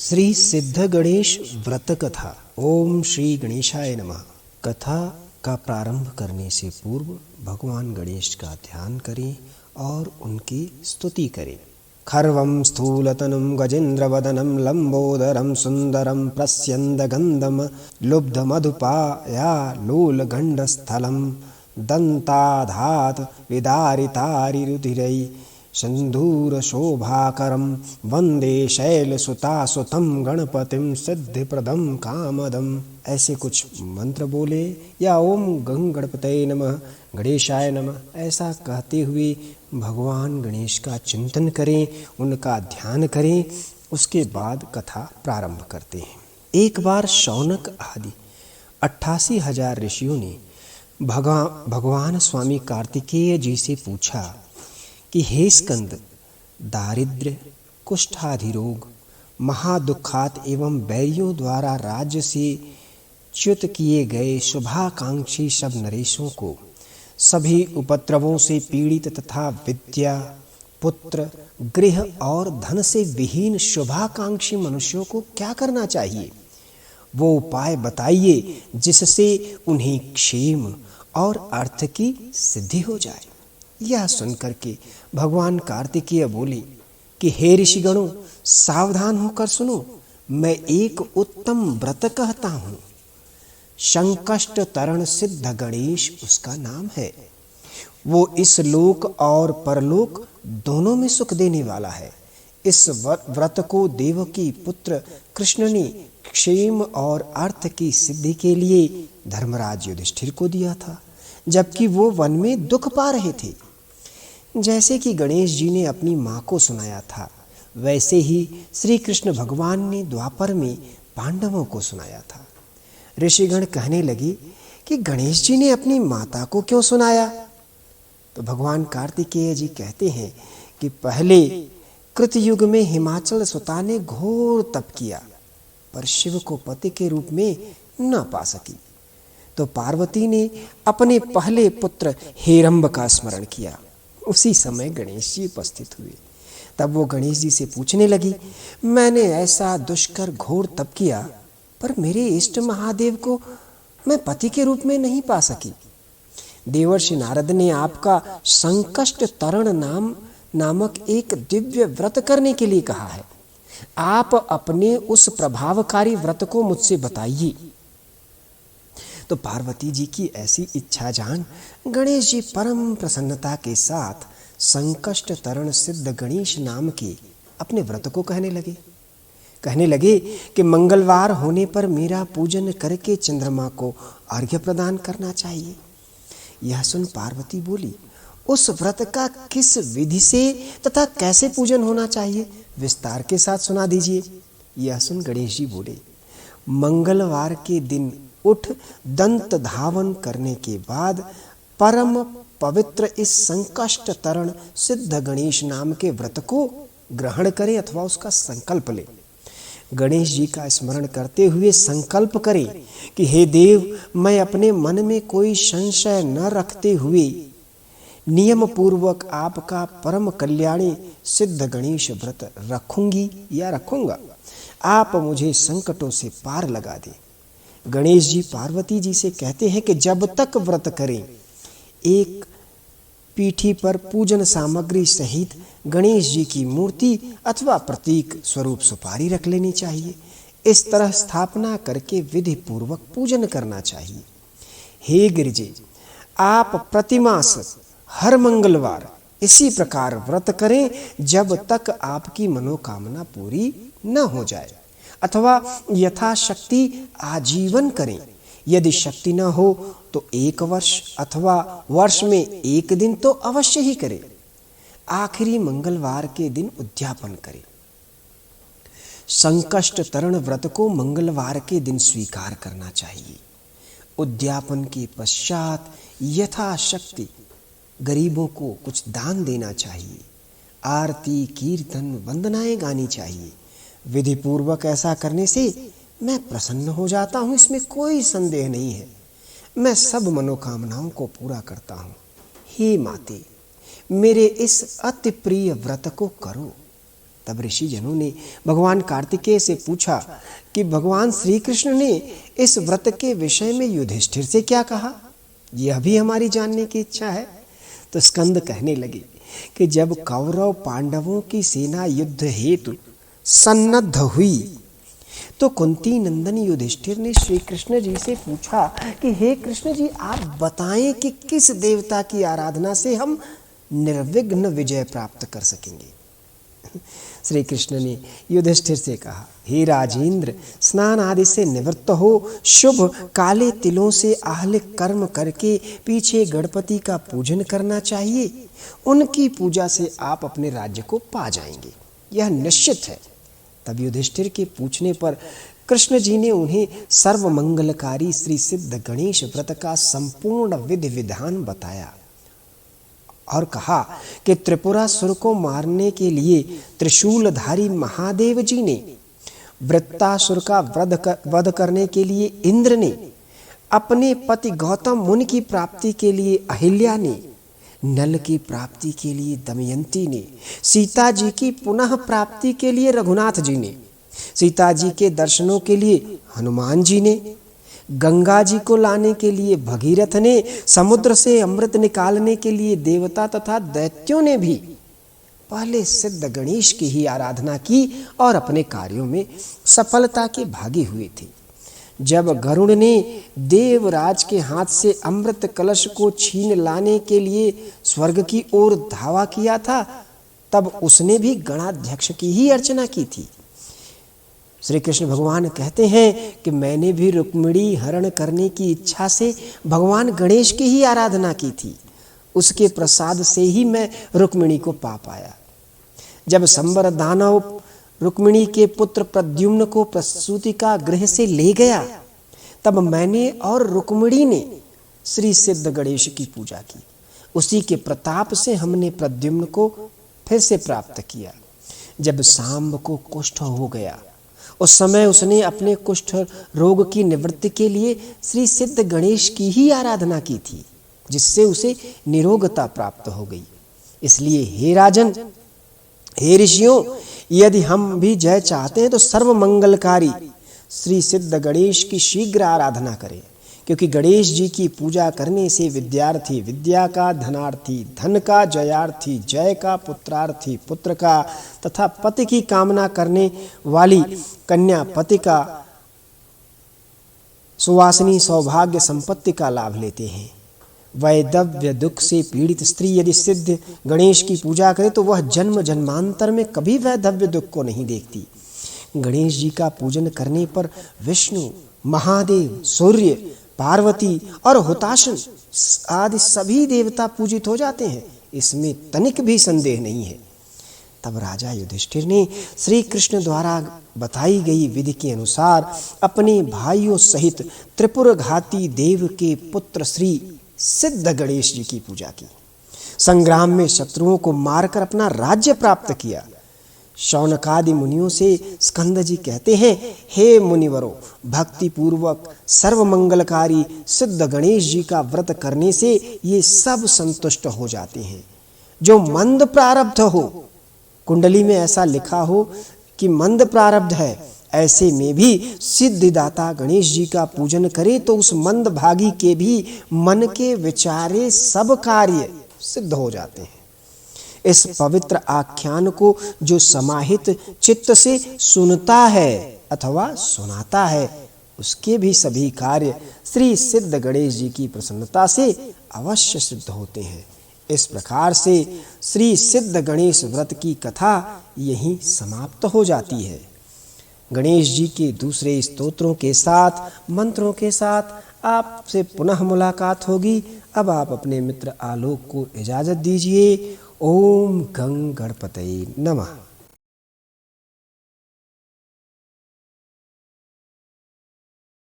श्री सिद्ध गणेश व्रत कथा। ओम श्री गणेशाय नमः। कथा का प्रारंभ करने से पूर्व भगवान गणेश का ध्यान करें और उनकी स्तुति करें। खर्वं स्थूलतनुं गजेन्द्रवदनं लंबोदरं सुंदरं प्रस्यन्दगन्धं लुब्धमधुपाया लोलगण्डस्थलं दन्ताधात् विदारितारिरुधिरै सिंधूरशोभाकरं वंदे शैलसुतासुतं गणपतिं सिद्धिप्रदं कामदम्। ऐसे कुछ मंत्र बोले या ओम गणपतये नमः, गणेशाय नमः ऐसा कहते हुए भगवान गणेश का चिंतन करें, उनका ध्यान करें। उसके बाद कथा प्रारंभ करते हैं। एक बार शौनक आदि 88,000 ऋषियों ने भगवान स्वामी कार्तिकेय जी से पूछा कि हे स्कंद, दारिद्र्य, कुष्ठादि रोग, महादुखात एवं बैरियों द्वारा राज्य से च्युत किए गए शुभाकांक्षी सब नरेशों को, सभी उपद्रवों से पीड़ित तथा विद्या, पुत्र, गृह और धन से विहीन शुभाकांक्षी मनुष्यों को क्या करना चाहिए? वो उपाय बताइए जिससे उन्हें क्षेम और अर्थ की सिद्धि हो जाए। यह सुनकर के भगवान कार्तिकेय बोले कि हे ऋषिगणों, सावधान होकर सुनो, मैं एक उत्तम व्रत कहता हूँ। संकष्ट तरण सिद्ध गणेश उसका नाम है। वो इस लोक और परलोक दोनों में सुख देने वाला है। इस व्रत को देवकी पुत्र कृष्ण ने क्षेम और अर्थ की सिद्धि के लिए धर्मराज युधिष्ठिर को दिया था, जबकि वो वन में दुख पा रहे थे। जैसे कि गणेश जी ने अपनी माँ को सुनाया था, वैसे ही श्री कृष्ण भगवान ने द्वापर में पांडवों को सुनाया था। ऋषिगण कहने लगे कि गणेश जी ने अपनी माता को क्यों सुनाया? तो भगवान कार्तिकेय जी कहते हैं कि पहले कृतयुग में हिमाचल सुता ने घोर तप किया, पर शिव को पति के रूप में न पा सकी। तो पार्वती ने अपने पहले पुत्र हेरंब का स्मरण किया। उसी समय गणेश जी उपस्थित हुए। तब वो गणेश जी से पूछने लगी, मैंने ऐसा दुष्कर घोर तप किया, पर मेरे इष्ट महादेव को मैं पति के रूप में नहीं पा सकी। देवर्षि नारद ने आपका संकष्ट तरण नामक एक दिव्य व्रत करने के लिए कहा है। आप अपने उस प्रभावकारी व्रत को मुझसे बताइए। तो पार्वती जी की ऐसी इच्छा जान गणेश जी परम प्रसन्नता के साथ संकष्ट तरण सिद्ध गणेश नाम के अपने व्रत को कहने लगे कि मंगलवार होने पर मेरा पूजन करके चंद्रमा को अर्घ्य प्रदान करना चाहिए। यह सुन पार्वती बोली, उस व्रत का किस विधि से तथा कैसे पूजन होना चाहिए, विस्तार के साथ सुना दीजिए। यह सुन गणेश जी बोले, मंगलवार के दिन उठ दंत धावन करने के बाद परम पवित्र इस संकष्ट तरण सिद्ध गणेश नाम के व्रत को ग्रहण करें अथवा उसका संकल्प लें। गणेश जी का स्मरण करते हुए संकल्प करें कि हे देव, मैं अपने मन में कोई संशय न रखते हुए नियम पूर्वक आपका परम कल्याणी सिद्ध गणेश व्रत रखूंगी या रखूंगा। आप मुझे संकटों से पार लगा दें। गणेश जी पार्वती जी से कहते हैं कि जब तक व्रत करें, एक पीठी पर पूजन सामग्री सहित गणेश जी की मूर्ति अथवा प्रतीक स्वरूप सुपारी रख लेनी चाहिए। इस तरह स्थापना करके विधि पूर्वक पूजन करना चाहिए। हे गिरिजे, आप प्रतिमास हर मंगलवार इसी प्रकार व्रत करें जब तक आपकी मनोकामना पूरी न हो जाए, अथवा यथाशक्ति आजीवन करें। यदि शक्ति न हो तो 1 वर्ष अथवा वर्ष में 1 दिन तो अवश्य ही करें। आखिरी मंगलवार के दिन उद्यापन करें। संकष्ट तरण व्रत को मंगलवार के दिन स्वीकार करना चाहिए। उद्यापन के पश्चात यथाशक्ति गरीबों को कुछ दान देना चाहिए। आरती, कीर्तन, वंदनाएं गानी चाहिए। विधि पूर्वक ऐसा करने से मैं प्रसन्न हो जाता हूँ, इसमें कोई संदेह नहीं है। मैं सब मनोकामनाओं को पूरा करता हूँ। हे माते, मेरे इस अति प्रिय व्रत को करो। तब ऋषि जनों ने भगवान कार्तिकेय से पूछा कि भगवान श्री कृष्ण ने इस व्रत के विषय में युधिष्ठिर से क्या कहा, यह भी हमारी जानने की इच्छा है। तो स्कंद कहने लगे कि जब कौरव पांडवों की सेना युद्ध हेतु सन्नद्ध हुई तो कुंती नंदन युधिष्ठिर ने श्री कृष्ण जी से पूछा कि हे कृष्ण जी, आप बताएं कि किस देवता की आराधना से हम निर्विघ्न विजय प्राप्त कर सकेंगे। श्री कृष्ण ने युधिष्ठिर से कहा, हे राजेंद्र, स्नान आदि से निवृत्त हो शुभ काले तिलों से आहलिक कर्म करके पीछे गणपति का पूजन करना चाहिए। उनकी पूजा से आप अपने राज्य को पा जाएंगे, यह निश्चित है। तब युधिष्ठिर के पूछने पर कृष्ण जी ने उन्हें सर्वमंगलकारी श्री सिद्ध गणेश व्रत का संपूर्ण विधि विधान बताया और कहा कि त्रिपुरासुर को मारने के लिए त्रिशूलधारी महादेव जी ने, वृत्तासुर का वध करने के लिए इंद्र ने, अपने पति गौतम मुनि की प्राप्ति के लिए अहिल्या ने, नल की प्राप्ति के लिए दमयंती ने, सीता जी की पुनः प्राप्ति के लिए रघुनाथ जी ने, सीता जी के दर्शनों के लिए हनुमान जी ने, गंगा जी को लाने के लिए भगीरथ ने, समुद्र से अमृत निकालने के लिए देवता तथा दैत्यों ने भी पहले सिद्ध गणेश की ही आराधना की और अपने कार्यों में सफलता के भागी हुए थे। जब गरुड़ ने देवराज के हाथ से अमृत कलश को छीन लाने के लिए स्वर्ग की ओर धावा किया था, तब उसने भी गणाध्यक्ष की ही अर्चना की थी। श्री कृष्ण भगवान कहते हैं कि मैंने भी रुक्मिणी हरण करने की इच्छा से भगवान गणेश की ही आराधना की थी, उसके प्रसाद से ही मैं रुक्मिणी को पा पाया। जब संबर दानव रुक्मिणी के पुत्र प्रद्युम्न को प्रसूति का गृह से ले गया, तब मैंने और रुक्मिणी ने श्री सिद्ध गणेश की पूजा की। उसी के प्रताप से हमने प्रद्युम्न को फिर से प्राप्त किया। जब सांब को कुष्ठ हो गया, उस समय उसने अपने कुष्ठ रोग की निवृत्ति के लिए श्री सिद्ध गणेश की ही आराधना की थी, जिससे उसे निरोगता प्राप्त हो गई। इसलिए हे राजन, हे ऋषियों, यदि हम भी जय चाहते हैं तो सर्व मंगलकारी श्री सिद्ध गणेश की शीघ्र आराधना करें, क्योंकि गणेश जी की पूजा करने से विद्यार्थी विद्या का, धनार्थी धन का, जयार्थी जय का, पुत्रार्थी पुत्र का तथा पति की कामना करने वाली कन्या पति का, सुवासिनी सौभाग्य संपत्ति का लाभ लेते हैं। वैधव्य दुख से पीड़ित स्त्री यदि सिद्ध गणेश की पूजा करे तो वह जन्म जन्मांतर में कभी वैधव्य दुख को नहीं देखती। गणेश जी का पूजन करने पर विष्णु, महादेव, सूर्य, पार्वती और हुताशन आदि सभी देवता पूजित हो जाते हैं, इसमें तनिक भी संदेह नहीं है। तब राजा युधिष्ठिर ने श्री कृष्ण द्वारा बताई गई विधि के अनुसार अपने भाइयों सहित त्रिपुरघाती देव के पुत्र श्री सिद्ध गणेश जी की पूजा की। संग्राम में शत्रुओं को मारकर अपना राज्य प्राप्त किया। शौनकादि मुनियों से स्कंद जी कहते हैं, हे मुनिवरों, भक्ति पूर्वक सर्वमंगलकारी सिद्ध गणेश जी का व्रत करने से ये सब संतुष्ट हो जाते हैं। जो मंद प्रारब्ध हो, कुंडली में ऐसा लिखा हो कि मंद प्रारब्ध है, ऐसे में भी सिद्धिदाता गणेश जी का पूजन करे तो उस मंद भागी के भी मन के विचारे सब कार्य सिद्ध हो जाते हैं। इस पवित्र आख्यान को जो समाहित चित्त से सुनता है अथवा सुनाता है, उसके भी सभी कार्य श्री सिद्ध गणेश जी की प्रसन्नता से अवश्य सिद्ध होते हैं। इस प्रकार से श्री सिद्ध गणेश व्रत की कथा यहीं समाप्त हो जाती है। गणेश जी के दूसरे स्तोत्रों के साथ, मंत्रों के साथ आपसे पुनः मुलाकात होगी। अब आप अपने मित्र आलोक को इजाजत दीजिए। ओम गं गणपतये नमः।